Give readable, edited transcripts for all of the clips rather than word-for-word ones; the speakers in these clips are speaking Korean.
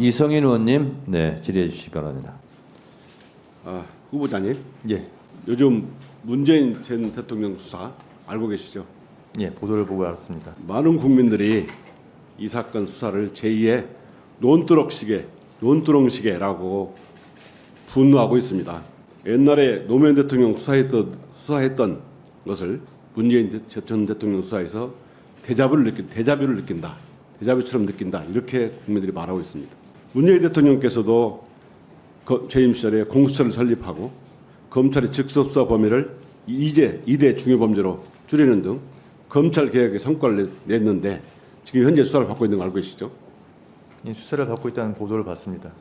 이성인 의원님, 네, 질의해 주시기 바랍니다. 후보자님, 예, 요즘 문재인 전 대통령 수사 알고 계시죠? 예, 보도를 보고 알았습니다. 많은 국민들이 이 사건 수사를 제2의 논두렁시계라고 분노하고 있습니다. 옛날에 노무현 대통령 수사했던 것을 문재인 전 대통령 수사에서 데자뷰를 느낀다. 데자뷰처럼 느낀다. 이렇게 국민들이 말하고 있습니다. 문재인 대통령께서도 재임 시절에 공수처를 설립하고 검찰의 직접수사 범위를 2대 중요범죄로 줄이는 등 검찰 개혁의 성과를 냈는데 지금 현재 수사를 받고 있는 거 알고 계시죠? 예, 수사를 받고 있다는 보도를 봤습니다.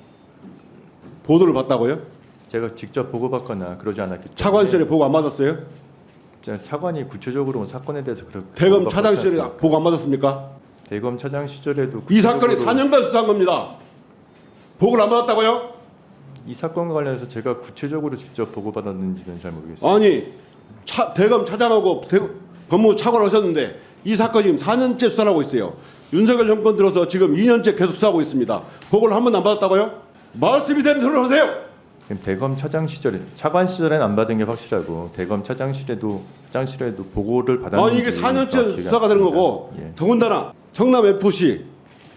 보도를 받다고요? 제가 직접 보고받거나 그러지 않았기 때문에. 차관 시절에 보고 안 받았어요? 제가 차관이 구체적으로 사건에 대해서 그렇게 대검 차장 시절에 보고 안 받았습니까? 대검 차장 시절에도 이 사건이 구체적으로 4년간 수사한 겁니다. 보고를 안 받았다고요? 이 사건과 관련해서 제가 구체적으로 직접 보고받았는지는 잘 모르겠습니다. 아니 대검 차장하고 법무부 차관 하셨는데 이 사건 지금 4년째 수사를 하고 있어요. 윤석열 정권 들어서 지금 2년째 계속 수사하고 있습니다. 보고를 한 번도 안 받았다고요? 말씀이 되는 소리를 하세요. 대검 차장 시절에 차관 시절엔 안 받은 게 확실하고 대검 차장실에도 보고를 받았는지. 아니 이게 4년째 수사가 되는 거고 예. 더군다나 성남 FC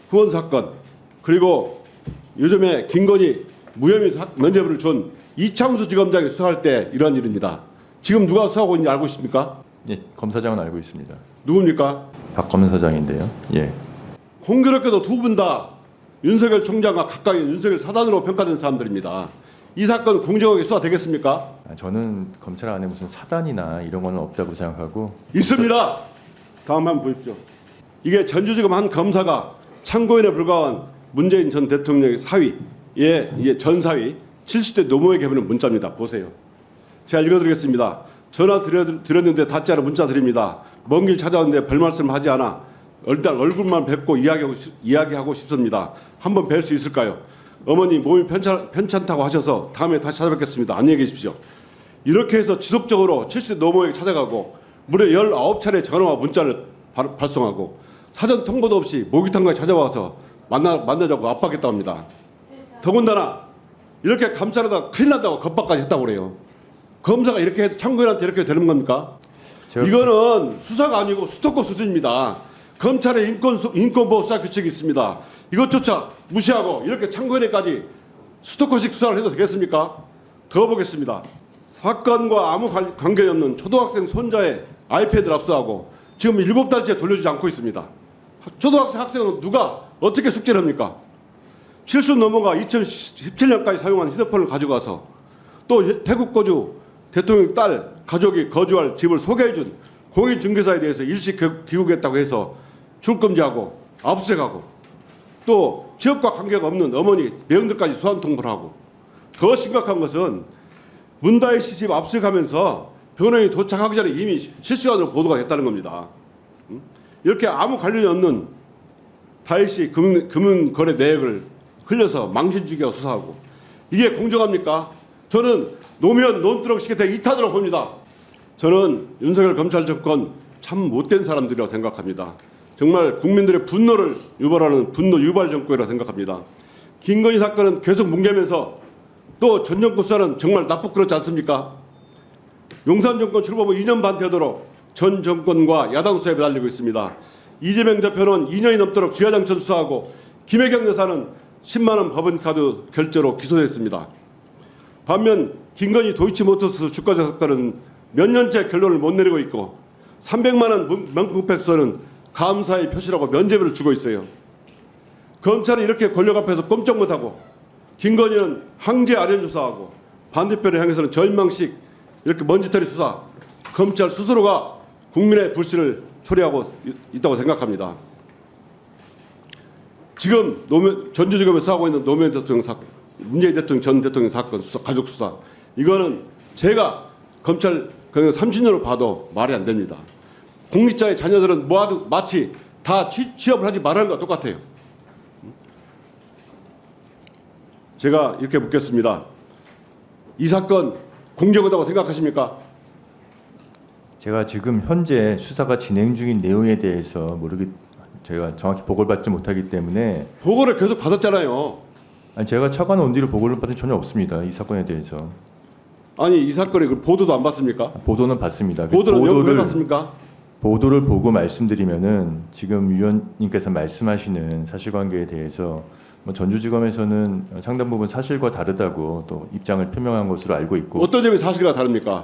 후원 사건 그리고 요즘에 김건희 무혐의 면죄부를 준 이창수 지검장이 수사할 때 이런 일입니다. 지금 누가 수사하고 있는지 알고 있습니까? 예, 검사장은 알고 있습니다. 누굽니까? 박 검사장인데요. 예. 공교롭게도 두 분 다 윤석열 총장과 가까이 윤석열 사단으로 평가된 사람들입니다. 이 사건 공정하게 수사되겠습니까? 저는 검찰 안에 무슨 사단이나 이런 거는 없다고 생각하고. 있습니다. 다음 한번 보십시오. 이게 전주지검 한 검사가 참고인에 불과한 문재인 전 대통령의 사위의 이제 전 사위 70대 노모에게 보낸 문자입니다. 보세요. 제가 읽어드리겠습니다. 전화 드렸는데 닿지 않아 문자 드립니다. 먼 길 찾아왔는데 별 말씀 하지 않아 일단 얼굴만 뵙고 이야기하고 싶습니다. 한번 뵐 수 있을까요? 어머니 몸이 편찮다고 하셔서 다음에 다시 찾아뵙겠습니다. 안녕히 계십시오. 이렇게 해서 지속적으로 70대 노모에게 찾아가고 무려 19차례 전화와 문자를 발송하고 사전 통보도 없이 모기탕까지 찾아와서 만나자고 압박했다고 합니다. 더군다나 이렇게 감찰하다 큰일 난다고 겁박까지 했다고 그래요. 검사가 이렇게 해도 참고인한테 이렇게 되는 겁니까? 이거는 수사가 아니고 스토커 수준입니다. 검찰의 인권보호 수사 규칙이 있습니다. 이것조차 무시하고 이렇게 참고인에까지 스토커식 수사를 해도 되겠습니까? 더 보겠습니다. 사건과 아무 관계 없는 초등학생 손자의 아이패드를 압수하고 지금 7달째 돌려주지 않고 있습니다. 초등학생 학생은 누가 어떻게 숙제를 합니까? 7수 넘어가 2017년까지 사용한 휴대폰을 가져가서 또 태국 거주 대통령 딸 가족이 거주할 집을 소개해준 공인중개사에 대해서 일시 귀국했다고 해서 출금지하고 압수수색하고 또 지역과 관계가 없는 어머니 매형들까지 소환 통보를 하고 더 심각한 것은 문다혜 씨 집 압수수색하면서 변호인이 도착하기 전에 이미 실시간으로 보도가 됐다는 겁니다. 이렇게 아무 관련이 없는 다혜 씨 금융거래 내역을 흘려서 망신주기하고 수사하고 이게 공정합니까? 저는 노무현 논두렁시계 대 2탄으로 봅니다. 저는 윤석열 검찰 정권 참 못된 사람들이라고 생각합니다. 정말 국민들의 분노를 유발하는 분노 유발 정권이라고 생각합니다. 김건희 사건은 계속 뭉개면서 또 전 정권 수사는 정말 나쁘고 그렇지 않습니까? 용산 정권 출범 후 2년 반 되도록 전 정권과 야당 수사에 매달리고 있습니다. 이재명 대표는 2년이 넘도록 주야장천 수사하고 김혜경 여사는 10만 원 법인카드 결제로 기소됐습니다. 반면 김건희 도이치모터스 주가조 사건은 몇 년째 결론을 못 내리고 있고 300만 원 명품백서는 감사의 표시라고 면죄부를 주고 있어요. 검찰이 이렇게 권력 앞에서 꼼짝 못하고 김건희는 항제 아련 조사하고 반대편을 향해서는 절망식 이렇게 먼지털이 수사 검찰 스스로가 국민의 불신을 초래하고 있다고 생각합니다. 지금 전주지검에 수사하고 있는 노무현 대통령 사건 문재인 대통령 전 대통령 사건 수사, 가족 수사 이거는 제가 검찰 30년을 봐도 말이 안 됩니다. 공직자의 자녀들은 마치 다 취업을 하지 말라는 것과 똑같아요. 제가 이렇게 묻겠습니다. 이 사건 공정하다고 생각하십니까? 제가 지금 현재 수사가 진행 중인 내용에 대해서 제가 정확히 보고를 받지 못하기 때문에. 보고를 계속 받았잖아요. 아니, 제가 차관 온 뒤로 보고를 받은 전혀 없습니다. 이 사건에 대해서. 아니 이 사건의 그 보도도 안 봤습니까? 보도는 봤습니다. 보도는 왜 봤습니까? 보도를 보고 말씀드리면은 지금 위원님께서 말씀하시는 사실관계에 대해서 뭐 전주지검에서는 상당 부분 사실과 다르다고 또 입장을 표명한 것으로 알고 있고, 어떤 점이 사실과 다릅니까?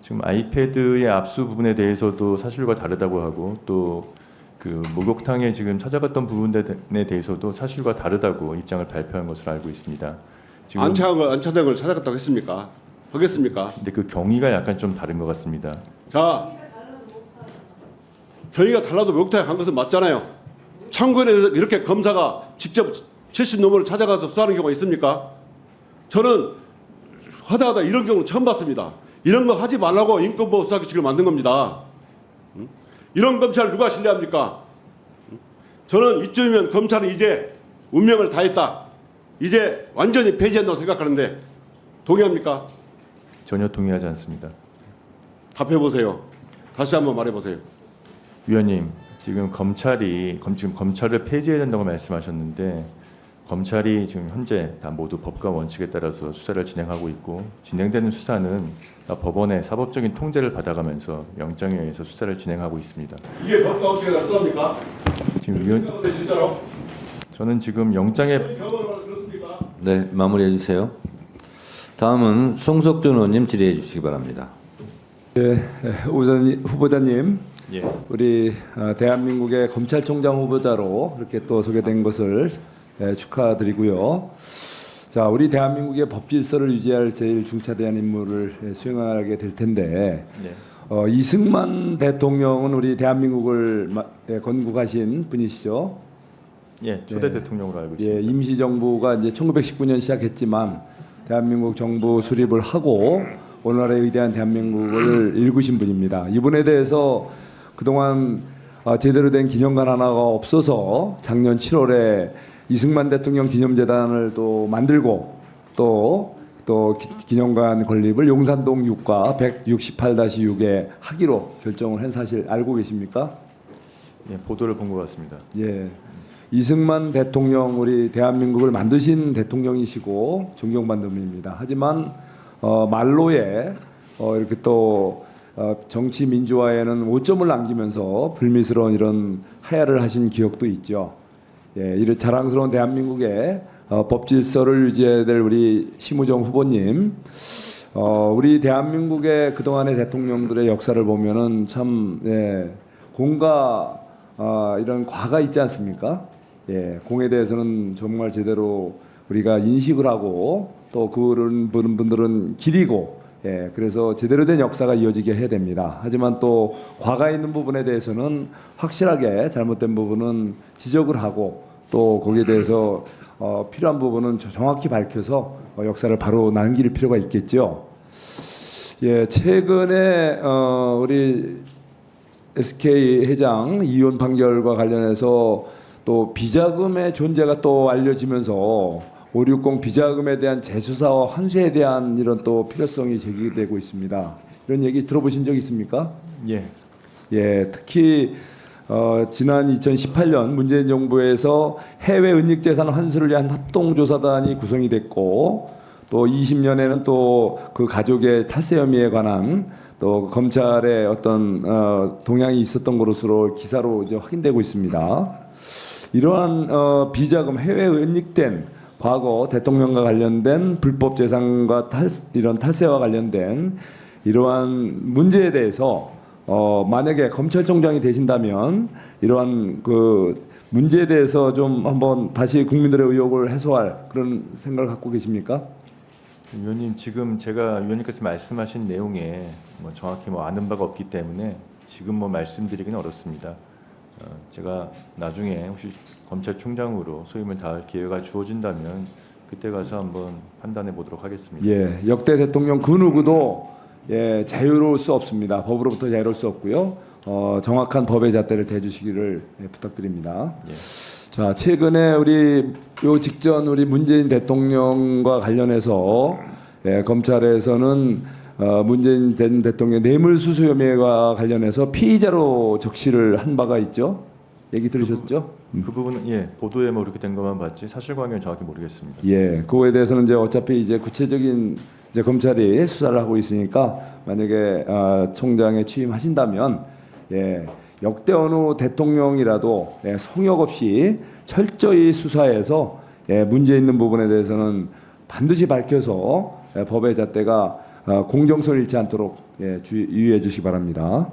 지금 아이패드의 압수 부분에 대해서도 사실과 다르다고 하고, 또 그 목욕탕에 지금 찾아갔던 부분에 대해서도 사실과 다르다고 입장을 발표한 것으로 알고 있습니다. 지금 안 찾아간 걸 찾아갔다고 했습니까? 하겠습니까? 근데 그 경위가 약간 좀 다른 것 같습니다. 자, 경위가 달라도 목욕탕에 간 것은 맞잖아요. 참고인에 대해서 이렇게 검사가 직접 70노무를 찾아가서 수사하는 경우가 있습니까? 저는 하다하다 이런 경우는 처음 봤습니다. 이런 거 하지 말라고 인권보호 수사규칙을 만든 겁니다. 이런 검찰 누가 신뢰합니까? 저는 이쯤이면 검찰은 이제 운명을 다했다. 이제 완전히 폐지한다고 생각하는데 동의합니까? 전혀 동의하지 않습니다. 답해보세요. 다시 한번 말해보세요. 위원님, 지금 검찰을 폐지해야 된다고 말씀하셨는데, 검찰이 지금 현재 다 모두 법과 원칙에 따라서 수사를 진행하고 있고, 진행되는 수사는 다 법원의 사법적인 통제를 받아가면서 영장에 의해서 수사를 진행하고 있습니다. 이게 법과 원칙에 따랐습니까? 지금 위원, 진짜로? 저는 지금 영장에 경험을 그렇습니까? 네, 마무리해 주세요. 다음은 송석준 의원님 질의해 주시기 바랍니다. 예, 후보자님, 예, 우리 대한민국의 검찰총장 후보자로 이렇게 또 소개된 것을 축하드리고요. 자, 우리 대한민국의 법 질서를 유지할 제일 중차대한 임무를 수행하게 될 텐데, 네. 이승만 대통령은 우리 대한민국을 건국하신 분이시죠. 예, 초대 예. 대통령으로 알고 예, 있습니다. 임시정부가 이제 1919년 시작했지만 대한민국 정부 수립을 하고 오늘날의 위대한 대한민국을 일구신 분입니다. 이분에 대해서 그동안 제대로 된 기념관 하나가 없어서 작년 7월에 이승만 대통령 기념재단을 또 만들고 또 기념관 건립을 용산동 6가 168-6에 하기로 결정을 한 사실 알고 계십니까? 예, 보도를 본 것 같습니다. 예. 이승만 대통령 우리 대한민국을 만드신 대통령이시고 존경받는 분입니다. 하지만 말로에 이렇게 또 정치 민주화에는 오점을 남기면서 불미스러운 이런 하야를 하신 기억도 있죠. 예, 이런 자랑스러운 대한민국의 법 질서를 유지해야 될 우리 심우정 후보님, 우리 대한민국의 그동안의 대통령들의 역사를 보면은 참 공과 이런 과가 있지 않습니까? 예, 공에 대해서는 정말 제대로 우리가 인식을 하고 또 그런 분들은 기리고, 예, 그래서 제대로 된 역사가 이어지게 해야 됩니다. 하지만 또 과가 있는 부분에 대해서는 확실하게 잘못된 부분은 지적을 하고 또 거기에 대해서 필요한 부분은 정확히 밝혀서 역사를 바로 남길 필요가 있겠죠. 예, 최근에 우리 SK 회장 이혼 판결과 관련해서 또 비자금의 존재가 또 알려지면서 560 비자금에 대한 재수사와 환수에 대한 이런 또 필요성이 제기되고 있습니다. 이런 얘기 들어보신 적 있습니까? 예, 예, 특히 지난 2018년 문재인 정부에서 해외 은닉재산 환수를 위한 합동조사단이 구성이 됐고, 또 20년에는 또 그 가족의 탈세 혐의에 관한 또 검찰의 어떤 동향이 있었던 것으로 기사로 이제 확인되고 있습니다. 이러한 비자금 해외 은닉된 과거 대통령과 관련된 불법 재산과 이런 탈세와 관련된 이러한 문제에 대해서 만약에 검찰총장이 되신다면 이러한 그 문제에 대해서 좀 한번 다시 국민들의 의혹을 해소할 그런 생각을 갖고 계십니까? 위원님, 지금 제가 위원님께서 말씀하신 내용에 뭐 정확히 뭐 아는 바가 없기 때문에 지금 뭐 말씀드리기는 어렵습니다. 제가 나중에 혹시 검찰총장으로 소임을 다할 기회가 주어진다면 그때 가서 한번 판단해 보도록 하겠습니다. 예, 역대 대통령 그 누구도 자유로울 수 없습니다. 법으로부터 자유로울 수 없고요. 정확한 법의 잣대를 대주시기를 부탁드립니다. 예. 자, 최근에 우리 요 직전 우리 문재인 대통령과 관련해서 검찰에서는 문재인 대통령 뇌물수수 혐의와 관련해서 피의자로 적시를 한 바가 있죠. 얘기 들으셨죠? 그 부분은 예 보도에 뭐 이렇게 된 것만 봤지 사실관계는 정확히 모르겠습니다. 예, 그거에 대해서는 이제 어차피 이제 구체적인 이제 검찰이 수사를 하고 있으니까 만약에 총장에 취임하신다면 예, 역대 어느 대통령이라도 예, 성역 없이 철저히 수사해서 예, 문제 있는 부분에 대해서는 반드시 밝혀서 예, 법의 잣대가 공정성 잃지 않도록 예, 유의해 주시기 바랍니다.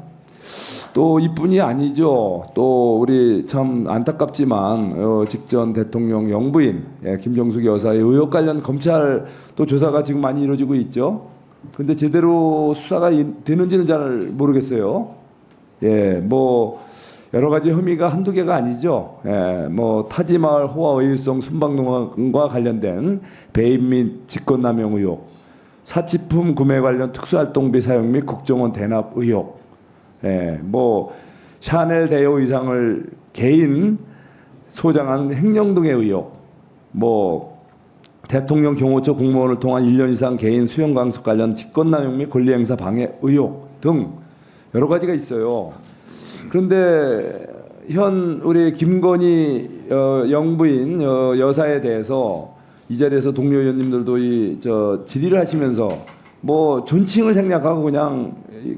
또 이뿐이 아니죠. 또 우리 참 안타깝지만 직전 대통령 영부인 김정숙 여사의 의혹 관련 검찰 또 조사가 지금 많이 이루어지고 있죠. 근데 제대로 수사가 되는지는 잘 모르겠어요. 예, 뭐 여러 가지 혐의가 한두 개가 아니죠. 예, 뭐 타지마을 호화 의일성 순방농과 관련된 배임 및 직권남용 의혹, 사치품 구매 관련 특수활동비 사용 및 국정원 대납 의혹. 예, 뭐 샤넬 대여 의상을 개인 소장한 횡령 등의 의혹, 뭐 대통령 경호처 공무원을 통한 1년 이상 개인 수용 강습 관련 직권남용 및 권리행사 방해 의혹 등 여러 가지가 있어요. 그런데 현 우리 김건희 영부인 여사에 대해서 이 자리에서 동료 의원님들도 질의를 하시면서 뭐 존칭을 생략하고 그냥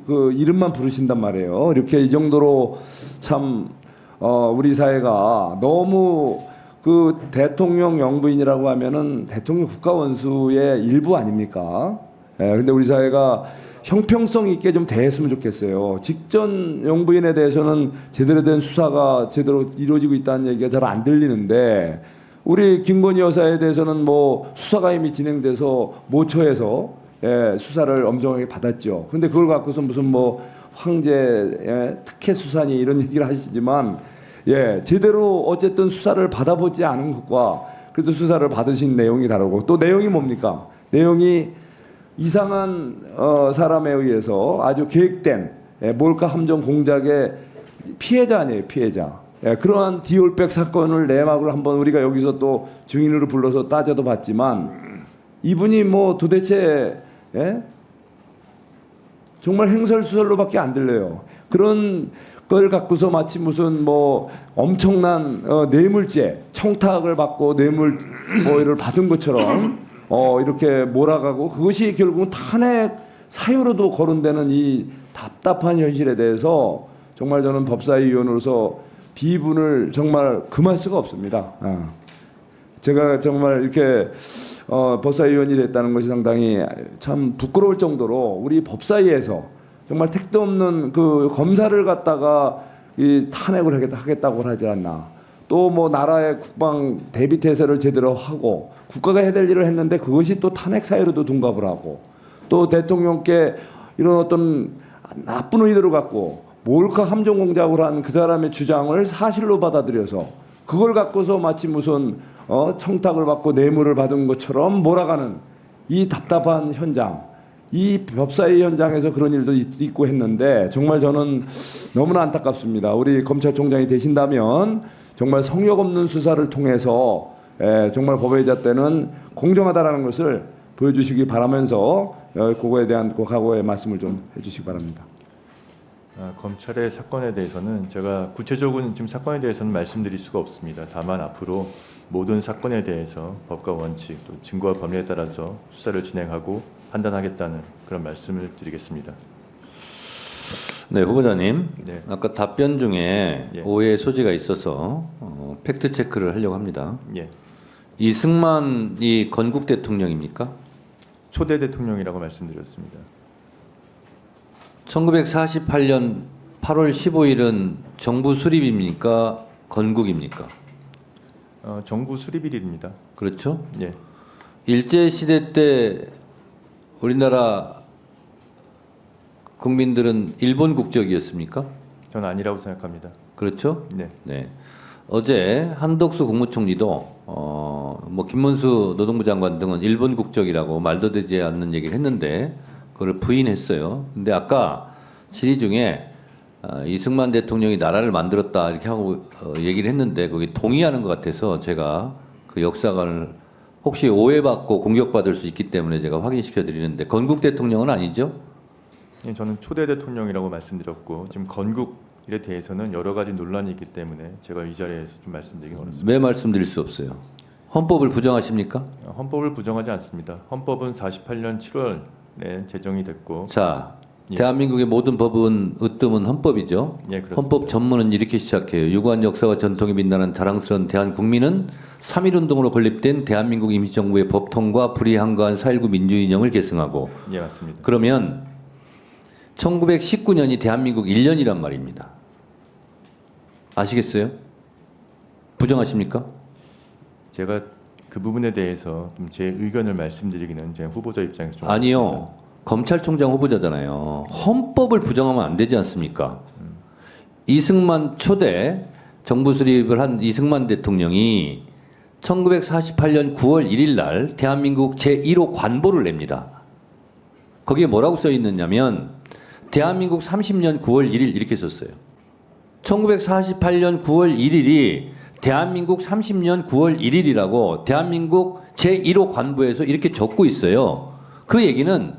그 이름만 부르신단 말이에요. 이렇게 이 정도로 참 우리 사회가 너무 그 대통령 영부인이라고 하면은 대통령 국가원수의 일부 아닙니까? 예, 근데 우리 사회가 형평성 있게 좀 대했으면 좋겠어요. 직전 영부인에 대해서는 제대로 된 수사가 제대로 이루어지고 있다는 얘기가 잘 안 들리는데 우리 김건희 여사에 대해서는 뭐 수사가 이미 진행돼서 모처에서 예, 수사를 엄정하게 받았죠. 그런데 그걸 갖고서 무슨 뭐 황제 특혜 수사니 이런 얘기를 하시지만 예, 제대로 어쨌든 수사를 받아보지 않은 것과 그래도 수사를 받으신 내용이 다르고 또 내용이 뭡니까? 내용이 이상한 사람에 의해서 아주 계획된 몰카 함정 공작의 피해자 아니에요, 피해자. 예, 그러한 디올백 사건을 내막을 한번 우리가 여기서 또 증인으로 불러서 따져도 봤지만 이분이 뭐 도대체 예? 정말 행설수설로밖에 안 들려요. 그런 걸 갖고서 마치 무슨 뭐 엄청난 뇌물죄, 청탁을 받고 뇌물 뭐를 받은 것처럼 이렇게 몰아가고 그것이 결국은 탄핵 사유로도 거론되는 이 답답한 현실에 대해서 정말 저는 법사위원으로서 비분을 정말 금할 수가 없습니다. 제가 정말 이렇게 법사위원이 됐다는 것이 상당히 참 부끄러울 정도로 우리 법사위에서 정말 택도 없는 그 검사를 갖다가 이 탄핵을 하겠다고 하지 않나. 또 뭐 나라의 국방 대비 태세를 제대로 하고 국가가 해야 될 일을 했는데 그것이 또 탄핵 사유로도 둔갑을 하고 또 대통령께 이런 어떤 나쁜 의도를 갖고 몰카 함정 공작을 한 그 사람의 주장을 사실로 받아들여서 그걸 갖고서 마치 무슨 청탁을 받고 뇌물을 받은 것처럼 몰아가는 이 답답한 현장, 이 법사위 현장에서 그런 일도 있고 했는데 정말 저는 너무나 안타깝습니다. 우리 검찰총장이 되신다면 정말 성역 없는 수사를 통해서 정말 법의 잣대는 공정하다라는 것을 보여주시기 바라면서 그거에 대한 그 각오의 말씀을 좀 해주시기 바랍니다. 검찰의 사건에 대해서는 제가 구체적인 지금 사건에 대해서는 말씀드릴 수가 없습니다. 다만 앞으로 모든 사건에 대해서 법과 원칙 또 증거와 법리에 따라서 수사를 진행하고 판단하겠다는 그런 말씀을 드리겠습니다. 네, 후보자님. 네. 아까 답변 중에 예. 오해의 소지가 있어서 팩트 체크를 하려고 합니다. 예, 이승만이 건국 대통령입니까? 초대 대통령이라고 말씀드렸습니다. 1948년 8월 15일은 정부 수립입니까? 건국입니까? 정부 수립일입니다. 그렇죠? 예, 일제 시대 때 우리나라 국민들은 일본 국적이었습니까? 저는 아니라고 생각합니다. 그렇죠? 네, 네. 어제 한덕수 국무총리도 뭐 김문수 노동부 장관 등은 일본 국적이라고 말도 되지 않는 얘기를 했는데 그걸 부인했어요. 근데 아까 질의 중에 이승만 대통령이 나라를 만들었다 이렇게 하고 얘기를 했는데 거기 동의하는 것 같아서 제가 그 역사관을 혹시 오해받고 공격받을 수 있기 때문에 제가 확인시켜 드리는데 건국 대통령은 아니죠? 예, 저는 초대 대통령이라고 말씀드렸고 지금 건국 일에 대해서는 여러 가지 논란이 있기 때문에 제가 이 자리에서 좀 말씀드리기 어렵습니다. 왜 말씀드릴 수 없어요? 헌법을 부정하십니까? 헌법을 부정하지 않습니다. 헌법은 48년 7월에 제정이 됐고, 자, 예. 대한민국의 모든 법은 으뜸은 헌법이죠. 예, 그렇습니다. 헌법 전문은 이렇게 시작해요. 유구한 역사와 전통이 빛나는 자랑스러운 대한국민은 3.1운동으로 건립된 대한민국 임시정부의 법통과 불이한가한 4.19 민주인형을 계승하고, 예, 맞습니다. 그러면 1919년이 대한민국 1년이란 말입니다. 아시겠어요? 부정하십니까? 제가 그 부분에 대해서 좀 제 의견을 말씀드리기는 제 후보자 입장에서 좀 아니요. 검찰총장 후보자잖아요. 헌법을 부정하면 안 되지 않습니까? 이승만 초대 정부 수립을 한 이승만 대통령이 1948년 9월 1일 날 대한민국 제1호 관보를 냅니다. 거기에 뭐라고 써 있느냐면 대한민국 30년 9월 1일 이렇게 썼어요. 1948년 9월 1일이 대한민국 30년 9월 1일이라고 대한민국 제1호 관보에서 이렇게 적고 있어요. 그 얘기는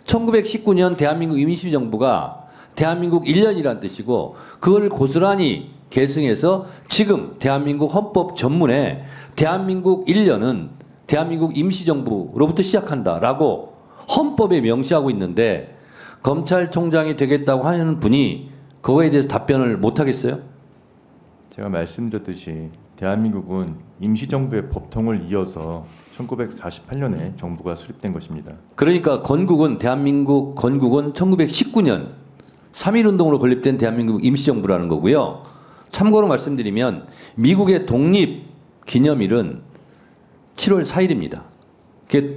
1919년 대한민국 임시정부가 대한민국 1년이란 뜻이고 그걸 고스란히 계승해서 지금 대한민국 헌법 전문에 대한민국 1년은 대한민국 임시정부로부터 시작한다라고 헌법에 명시하고 있는데 검찰총장이 되겠다고 하는 분이 그거에 대해서 답변을 못 하겠어요? 제가 말씀드렸듯이 대한민국은 임시정부의 법통을 이어서 1948년에 정부가 수립된 것입니다. 그러니까 건국은 대한민국 건국은 1919년 3.1운동으로 건립된 대한민국 임시정부라는 거고요. 참고로 말씀드리면 미국의 독립기념일은 7월 4일입니다. 그게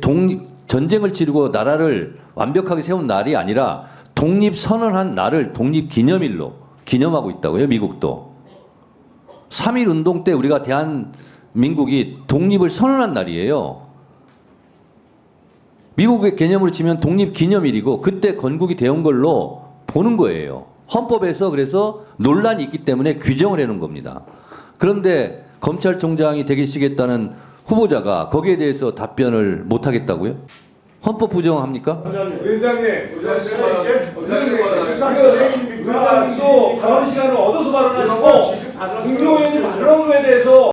전쟁을 치르고 나라를 완벽하게 세운 날이 아니라 독립선언한 날을 독립기념일로 기념하고 있다고요. 미국도. 3.1운동 때 우리가 대한민국이 독립을 선언한 날이에요. 미국의 개념으로 치면 독립기념일이고 그때 건국이 되온 걸로 보는 거예요. 헌법에서 그래서 논란이 있기 때문에 규정을 해놓은 겁니다. 그런데 검찰총장이 되시겠다는 후보자가 거기에 대해서 답변을 못 하겠다고요? 헌법 부정합니까? 위원장님, 의장님도 발언 시간을 얻어서 발언하시고, 국정원이 발언에 대해서